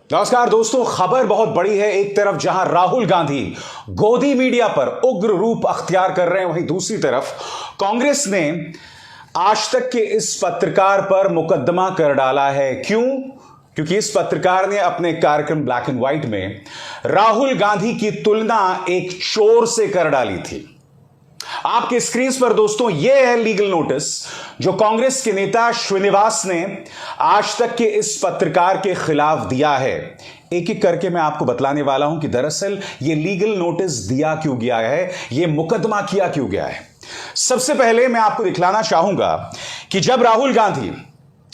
नमस्कार दोस्तों, खबर बहुत बड़ी है। एक तरफ जहां राहुल गांधी गोदी मीडिया पर उग्र रूप अख्तियार कर रहे हैं, वहीं दूसरी तरफ कांग्रेस ने आज तक के इस पत्रकार पर मुकदमा कर डाला है। क्यों? क्योंकि इस पत्रकार ने अपने कार्यक्रम ब्लैक एंड व्हाइट में राहुल गांधी की तुलना एक चोर से कर डाली थी। आपके स्क्रीन पर दोस्तों यह है लीगल नोटिस जो कांग्रेस के नेता श्रीनिवास ने आज तक के इस पत्रकार के खिलाफ दिया है। एक एक करके मैं आपको बतलाने वाला हूं कि दरअसल यह लीगल नोटिस दिया क्यों गया है, यह मुकदमा किया क्यों गया है। सबसे पहले मैं आपको दिखलाना चाहूंगा कि जब राहुल गांधी,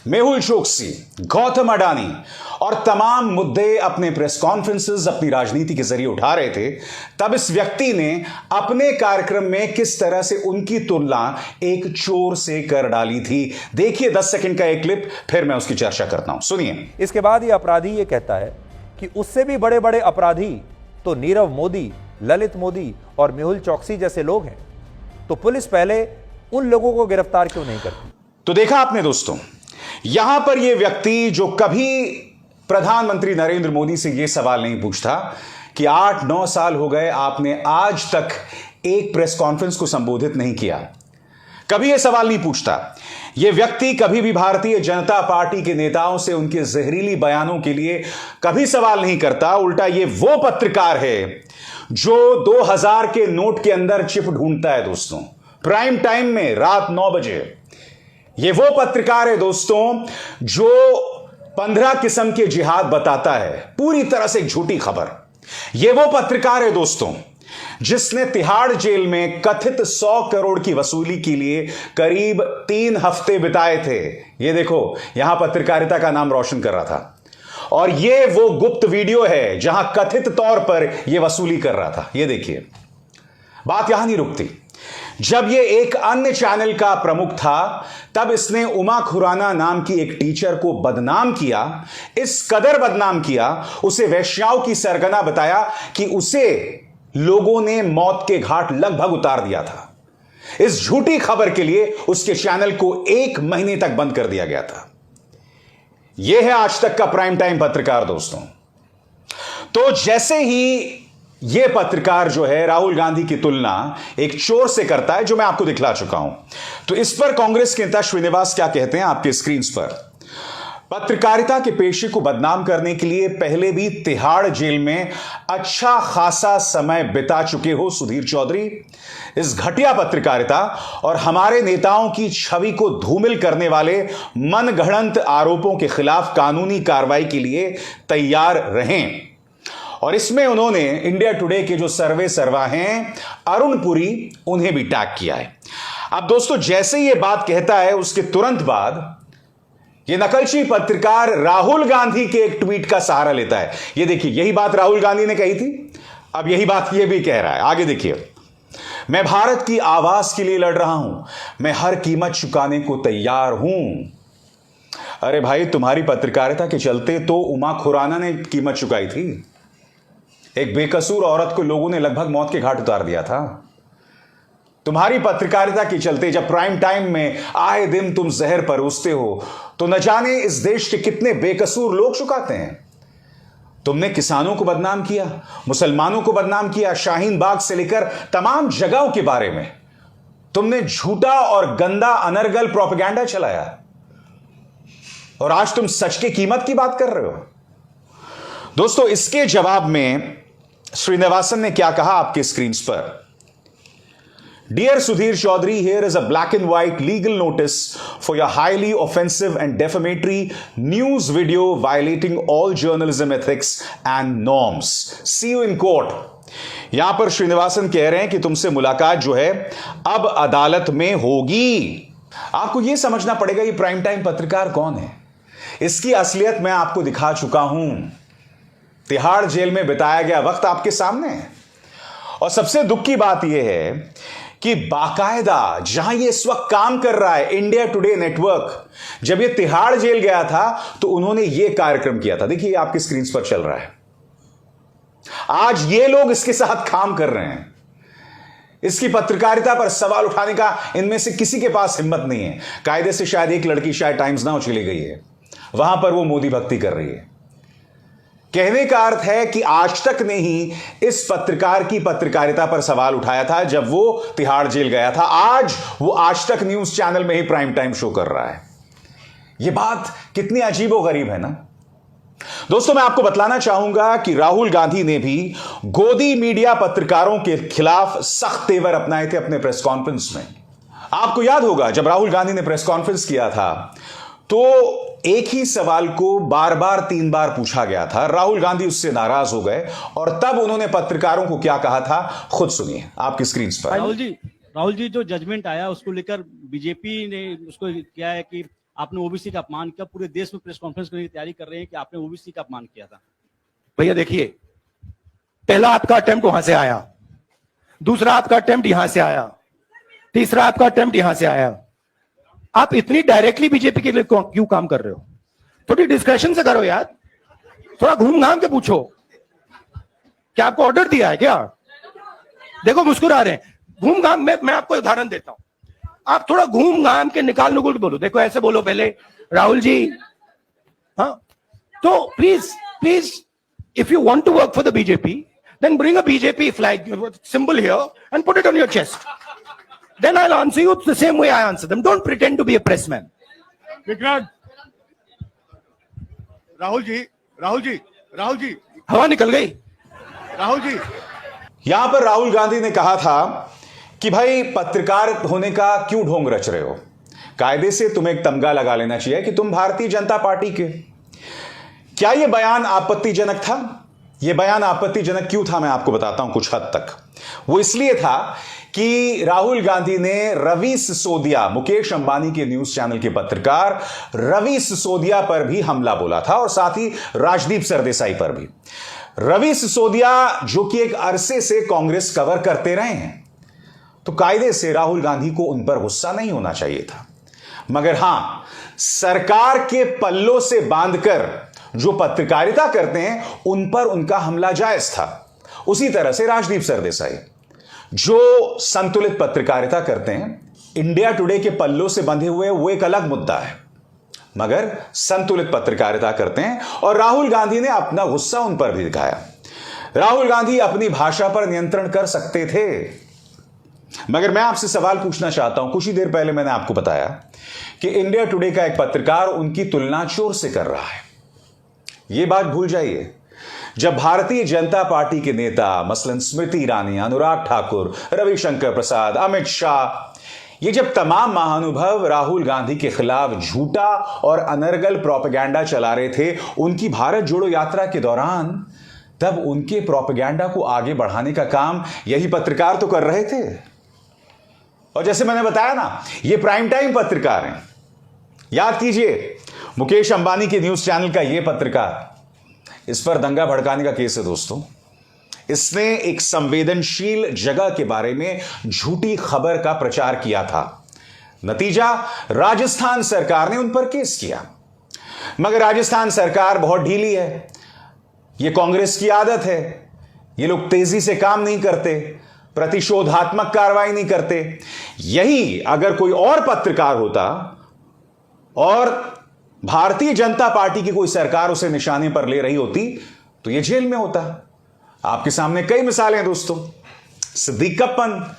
मेहुल चोकसी, गौतम अडानी और तमाम मुद्दे अपने प्रेस कॉन्फ्रेंसेस, अपनी राजनीति के जरिए उठा रहे थे, तब इस व्यक्ति ने अपने कार्यक्रम में किस तरह से उनकी तुलना एक चोर से कर डाली थी। देखिए 10 सेकंड का एक क्लिप, फिर मैं उसकी चर्चा करता हूं, सुनिए। इसके बाद ये अपराधी ये कहता है कि उससे भी बड़े बड़े अपराधी तो नीरव मोदी, ललित मोदी और मेहुल चोकसी जैसे लोग हैं, तो पुलिस पहले उन लोगों को गिरफ्तार क्यों नहीं करती? तो देखा आपने दोस्तों, यहां पर यह व्यक्ति जो कभी प्रधानमंत्री नरेंद्र मोदी से यह सवाल नहीं पूछता कि 8-9 साल हो गए, आपने आज तक एक प्रेस कॉन्फ्रेंस को संबोधित नहीं किया, कभी यह सवाल नहीं पूछता। यह व्यक्ति कभी भी भारतीय जनता पार्टी के नेताओं से उनके जहरीली बयानों के लिए कभी सवाल नहीं करता। उल्टा यह वो पत्रकार है जो 2000 के नोट के अंदर चिप ढूंढता है दोस्तों, प्राइम टाइम में रात 9 बजे। यह वो पत्रकार है दोस्तों जो 15 किस्म के जिहाद बताता है, पूरी तरह से एक झूठी खबर। यह वो पत्रकार है दोस्तों जिसने तिहाड़ जेल में कथित 100 करोड़ की वसूली के लिए करीब 3 हफ्ते बिताए थे। यह देखो, यहां पत्रकारिता का नाम रोशन कर रहा था, और यह वो गुप्त वीडियो है जहां कथित तौर पर यह वसूली कर रहा था। यह देखिए, बात यहां नहीं रुकती। जब यह एक अन्य चैनल का प्रमुख था, तब इसने उमा खुराना नाम की एक टीचर को बदनाम किया। इस कदर बदनाम किया, उसे वेश्याओं की सरगना बताया कि उसे लोगों ने मौत के घाट लगभग उतार दिया था। इस झूठी खबर के लिए उसके चैनल को 1 महीने तक बंद कर दिया गया था। यह है आज तक का प्राइम टाइम पत्रकार दोस्तों। तो जैसे ही यह पत्रकार जो है राहुल गांधी की तुलना एक चोर से करता है, जो मैं आपको दिखला चुका हूं, तो इस पर कांग्रेस के नेता श्रीनिवास क्या कहते हैं आपके स्क्रीन पर। पत्रकारिता के पेशे को बदनाम करने के लिए पहले भी तिहाड़ जेल में अच्छा खासा समय बिता चुके हो सुधीर चौधरी। इस घटिया पत्रकारिता और हमारे नेताओं की छवि को धूमिल करने वाले मनगढ़ंत आरोपों के खिलाफ कानूनी कार्रवाई के लिए तैयार रहें। और इसमें उन्होंने इंडिया टुडे के जो सर्वे सर्वा हैं अरुण पुरी, उन्हें भी टैग किया है। अब दोस्तों, जैसे ये बात कहता है, उसके तुरंत बाद ये नकलची पत्रकार राहुल गांधी के एक ट्वीट का सहारा लेता है। ये देखिए, यही बात राहुल गांधी ने कही थी, अब यही बात ये भी कह रहा है। आगे देखिए, मैं भारत की आवाज के लिए लड़ रहा हूं, मैं हर कीमत चुकाने को तैयार हूं। अरे भाई, तुम्हारी पत्रकारिता के चलते तो उमा खुराना ने कीमत चुकाई थी। एक बेकसूर औरत को लोगों ने लगभग मौत के घाट उतार दिया था। तुम्हारी पत्रकारिता के चलते जब प्राइम टाइम में आए दिन तुम जहर परोसते हो, तो न जाने इस देश के कितने बेकसूर लोग चुकाते हैं। तुमने किसानों को बदनाम किया, मुसलमानों को बदनाम किया, शाहीन बाग से लेकर तमाम जगहों के बारे में तुमने झूठा और गंदा अनर्गल प्रोपेगेंडा चलाया, और आज तुम सच की कीमत की बात कर रहे हो। दोस्तों, इसके जवाब में श्रीनिवासन ने क्या कहा आपके स्क्रीन पर। Dear Sudhir Chaudhary, here is a black and white legal notice for your highly offensive and defamatory news video violating all journalism ethics and norms. See you in court. यहां पर श्रीनिवासन कह रहे हैं कि तुमसे मुलाकात जो है अब अदालत में होगी। आपको यह समझना पड़ेगा ये प्राइम टाइम पत्रकार कौन है। इसकी असलियत मैं आपको दिखा चुका हूं। तिहाड़ जेल में बिताया गया वक्त आपके सामने है। और सबसे दुख की बात यह है कि बाकायदा जहां ये इस वक्त काम कर रहा है इंडिया टुडे नेटवर्क, जब ये तिहाड़ जेल गया था तो उन्होंने ये कार्यक्रम किया था। देखिए, आपकी स्क्रीन पर चल रहा है। आज ये लोग इसके साथ काम कर रहे हैं। इसकी पत्रकारिता पर सवाल उठाने का इनमें से किसी के पास हिम्मत नहीं है। कायदे से शायद एक लड़की शायद टाइम्स नाउ चली गई है, वहां पर वो मोदी भक्ति कर रही है। कहने का अर्थ है कि आज तक ने ही इस पत्रकार की पत्रकारिता पर सवाल उठाया था जब वो तिहाड़ जेल गया था। आज वो आज तक न्यूज चैनल में ही प्राइम टाइम शो कर रहा है। यह बात कितनी अजीबोगरीब है ना दोस्तों। मैं आपको बतलाना चाहूंगा कि राहुल गांधी ने भी गोदी मीडिया पत्रकारों के खिलाफ सख्त तेवर अपनाए थे अपने प्रेस कॉन्फ्रेंस में। आपको याद होगा जब राहुल गांधी ने प्रेस कॉन्फ्रेंस किया था तो एक ही सवाल को बार बार 3 बार पूछा गया था। राहुल गांधी उससे नाराज हो गए और तब उन्होंने पत्रकारों को क्या कहा था खुद सुनिए आपकी स्क्रीन पर। राहुल जी जो जजमेंट आया उसको लेकर बीजेपी ने उसको किया है कि आपने ओबीसी का अपमान किया। पूरे देश में प्रेस कॉन्फ्रेंस करने की तैयारी कर रहे हैं कि आपने ओबीसी का अपमान किया था। भैया देखिए, पहला आपका अटेम्प्ट वहां से आया, दूसरा आपका अटेम्प्ट यहां से आया, तीसरा आपका अटेम्प्ट यहां से आया। आप इतनी डायरेक्टली बीजेपी के लिए क्यों काम कर रहे हो? थोड़ी डिस्कशन से करो यार, थोड़ा घूम घाम के पूछो। क्या आपको ऑर्डर दिया है क्या? देखो मुस्कुरा रहे हैं। घूम घाम मैं आपको उदाहरण देता हूं। आप थोड़ा घूम घाम के निकाल नुकुल बोलो। देखो ऐसे बोलो पहले, राहुल जी, हाँ तो please if you want to work for the BJP then bring a BJP flag symbol here and put it on your chest. Then I'll answer you the same way I answer them. Don't pretend to be a pressman. Vikrant, Rahul ji, हवा निकल गई। राहुल जी, यहां पर राहुल गांधी ने कहा था कि भाई पत्रकार होने का क्यों ढोंग रच रहे हो? कायदे से तुम्हें एक तमगा लगा लेना चाहिए कि तुम भारतीय जनता पार्टी के। क्या यह बयान आपत्तिजनक था? यह बयान आपत्तिजनक क्यों था मैं आपको बताता हूं कुछ हद तक। वो इसलिए था कि राहुल गांधी ने रवि सिसोदिया, मुकेश अंबानी के न्यूज चैनल के पत्रकार रवि सिसोदिया पर भी हमला बोला था और साथ ही राजदीप सरदेसाई पर भी। रवि सिसोदिया जो कि एक अरसे से कांग्रेस कवर करते रहे हैं, तो कायदे से राहुल गांधी को उन पर गुस्सा नहीं होना चाहिए था। मगर हां, सरकार के पल्लों से बांधकर जो पत्रकारिता करते हैं उन पर उनका हमला जायज था। उसी तरह से राजदीप सरदेसाई जो संतुलित पत्रकारिता करते हैं, इंडिया टुडे के पल्लों से बंधे हुए, वो एक अलग मुद्दा है, मगर संतुलित पत्रकारिता करते हैं। और राहुल गांधी ने अपना गुस्सा उन पर भी दिखाया। राहुल गांधी अपनी भाषा पर नियंत्रण कर सकते थे, मगर मैं आपसे सवाल पूछना चाहता हूं। कुछ ही देर पहले मैंने आपको बताया कि इंडिया टुडे का एक पत्रकार उनकी तुलना चोर से कर रहा है। यह बात भूल जाइए, जब भारतीय जनता पार्टी के नेता मसलन स्मृति ईरानी, अनुराग ठाकुर, रविशंकर प्रसाद, अमित शाह, ये जब तमाम महानुभाव राहुल गांधी के खिलाफ झूठा और अनर्गल प्रोपेगेंडा चला रहे थे उनकी भारत जोड़ो यात्रा के दौरान, तब उनके प्रोपेगेंडा को आगे बढ़ाने का काम यही पत्रकार तो कर रहे थे। और जैसे मैंने बताया ना, ये प्राइम टाइम पत्रकार हैं। याद कीजिए, मुकेश अंबानी के न्यूज चैनल का यह पत्रकार, इस पर दंगा भड़काने का केस है दोस्तों। इसने एक संवेदनशील जगह के बारे में झूठी खबर का प्रचार किया था। नतीजा, राजस्थान सरकार ने उन पर केस किया। मगर राजस्थान सरकार बहुत ढीली है, यह कांग्रेस की आदत है। ये लोग तेजी से काम नहीं करते, प्रतिशोधात्मक कार्रवाई नहीं करते। यही अगर कोई और पत्रकार होता और भारतीय जनता पार्टी की कोई सरकार उसे निशाने पर ले रही होती तो यह जेल में होता। आपके सामने कई मिसालें हैं दोस्तों। सिद्दीक कप्पन,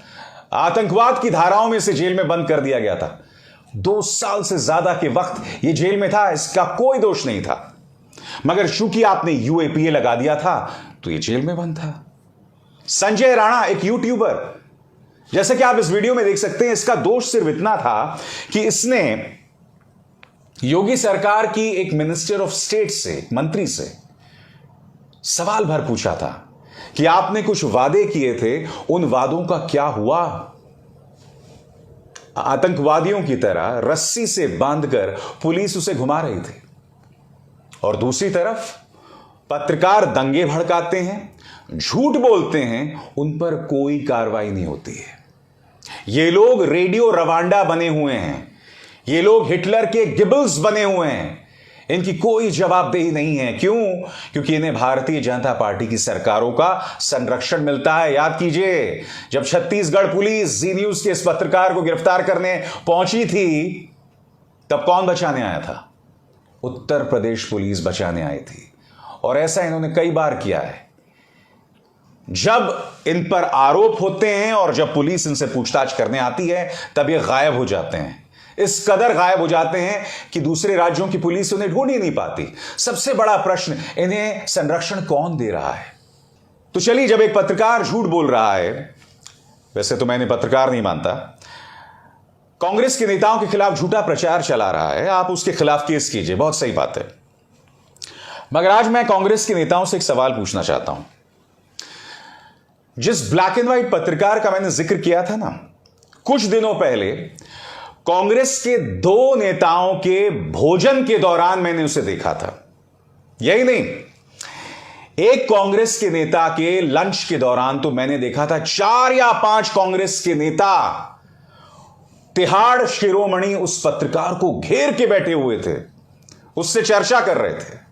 आतंकवाद की धाराओं में से जेल में बंद कर दिया गया था। 2 साल से ज्यादा के वक्त यह जेल में था, इसका कोई दोष नहीं था, मगर चूंकि आपने यूएपीए लगा दिया था तो यह जेल में बंद था। संजय राणा, एक यूट्यूबर, जैसे कि आप इस वीडियो में देख सकते हैं, इसका दोष सिर्फ इतना था कि इसने योगी सरकार की एक मिनिस्टर ऑफ स्टेट से, मंत्री से सवाल भर पूछा था कि आपने कुछ वादे किए थे, उन वादों का क्या हुआ? आतंकवादियों की तरह रस्सी से बांधकर पुलिस उसे घुमा रही थी। और दूसरी तरफ पत्रकार दंगे भड़काते हैं, झूठ बोलते हैं, उन पर कोई कार्रवाई नहीं होती है। ये लोग रेडियो रवांडा बने हुए हैं, ये लोग हिटलर के गिबल्स बने हुए हैं। इनकी कोई जवाबदेही नहीं है। क्यों? क्योंकि इन्हें भारतीय जनता पार्टी की सरकारों का संरक्षण मिलता है। याद कीजिए, जब छत्तीसगढ़ पुलिस जी न्यूज के इस पत्रकार को गिरफ्तार करने पहुंची थी, तब कौन बचाने आया था? उत्तर प्रदेश पुलिस बचाने आई थी। और ऐसा इन्होंने कई बार किया है। जब इन पर आरोप होते हैं और जब पुलिस इनसे पूछताछ करने आती है तब ये गायब हो जाते हैं। इस कदर गायब हो जाते हैं कि दूसरे राज्यों की पुलिस उन्हें ढूंढ ही नहीं पाती। सबसे बड़ा प्रश्न, इन्हें संरक्षण कौन दे रहा है? तो चलिए, जब एक पत्रकार झूठ बोल रहा है, वैसे तो मैंने पत्रकार नहीं मानता, कांग्रेस के नेताओं के खिलाफ झूठा प्रचार चला रहा है, आप उसके खिलाफ केस कीजिए, बहुत सही बात है। मगर आज मैं कांग्रेस के नेताओं से एक सवाल पूछना चाहता हूं। जिस ब्लैक एंड व्हाइट पत्रकार का मैंने जिक्र किया था ना, कुछ दिनों पहले कांग्रेस के 2 नेताओं के भोजन के दौरान मैंने उसे देखा था। यही नहीं, एक कांग्रेस के नेता के लंच के दौरान तो मैंने देखा था 4 या 5 कांग्रेस के नेता तिहाड़ शिरोमणि उस पत्रकार को घेर के बैठे हुए थे, उससे चर्चा कर रहे थे।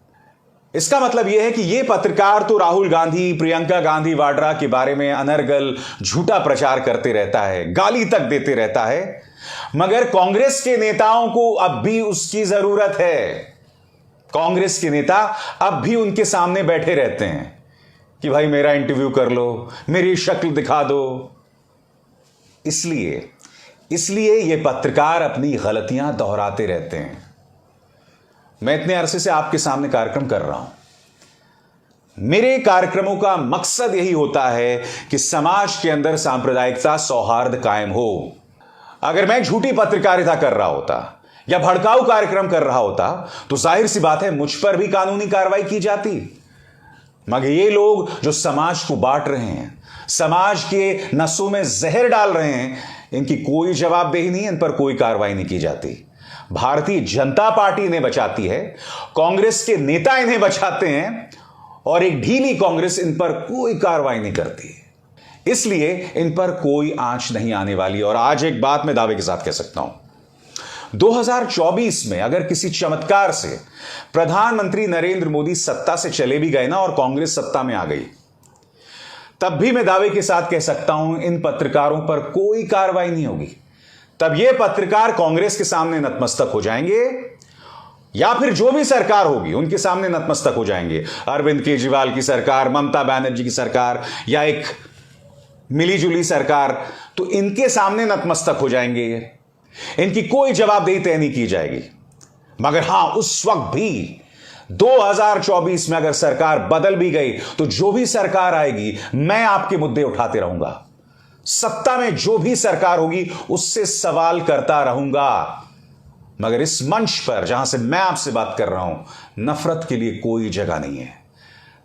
इसका मतलब यह है कि यह पत्रकार तो राहुल गांधी, प्रियंका गांधी वाड्रा के बारे में अनर्गल झूठा प्रचार करते रहता है, गाली तक देते रहता है, मगर कांग्रेस के नेताओं को अब भी उसकी जरूरत है। कांग्रेस के नेता अब भी उनके सामने बैठे रहते हैं कि भाई मेरा इंटरव्यू कर लो, मेरी शक्ल दिखा दो। इसलिए ये पत्रकार अपनी गलतियां दोहराते रहते हैं। मैं इतने अरसे से आपके सामने कार्यक्रम कर रहा हूं। मेरे कार्यक्रमों का मकसद यही होता है कि समाज के अंदर सांप्रदायिकता, सौहार्द कायम हो। अगर मैं झूठी पत्रकारिता कर रहा होता या भड़काऊ कार्यक्रम कर रहा होता तो जाहिर सी बात है मुझ पर भी कानूनी कार्रवाई की जाती। मगर ये लोग जो समाज को बांट रहे हैं, समाज के नसों में जहर डाल रहे हैं, इनकी कोई जवाबदेही नहीं है, इन पर कोई कार्रवाई नहीं की जाती। भारतीय जनता पार्टी इन्हें बचाती है, कांग्रेस के नेता इन्हें बचाते हैं और एक ढीली कांग्रेस इन पर कोई कार्रवाई नहीं करती। इसलिए इन पर कोई आंच नहीं आने वाली। और आज एक बात मैं दावे के साथ कह सकता हूं, 2024 में अगर किसी चमत्कार से प्रधानमंत्री नरेंद्र मोदी सत्ता से चले भी गए ना और कांग्रेस सत्ता में आ गई, तब भी मैं दावे के साथ कह सकता हूं इन पत्रकारों पर कोई कार्रवाई नहीं होगी। तब ये पत्रकार कांग्रेस के सामने नतमस्तक हो जाएंगे या फिर जो भी सरकार होगी उनके सामने नतमस्तक हो जाएंगे। अरविंद केजरीवाल की सरकार, ममता बनर्जी की सरकार या एक मिलीजुली सरकार, तो इनके सामने नतमस्तक हो जाएंगे। इनकी कोई जवाबदेही तय नहीं की जाएगी। मगर हां, उस वक्त भी 2024 में अगर सरकार बदल भी गई तो जो भी सरकार आएगी मैं आपके मुद्दे उठाते रहूंगा। सत्ता में जो भी सरकार होगी उससे सवाल करता रहूंगा। मगर इस मंच पर जहां से मैं आपसे बात कर रहा हूं, नफरत के लिए कोई जगह नहीं है।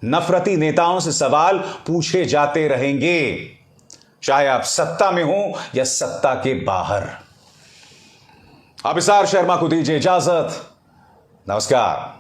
नफरती नेताओं से सवाल पूछे जाते रहेंगे, चाहे आप सत्ता में हो या सत्ता के बाहर। अभिसार शर्मा को दीजिए इजाजत। नमस्कार।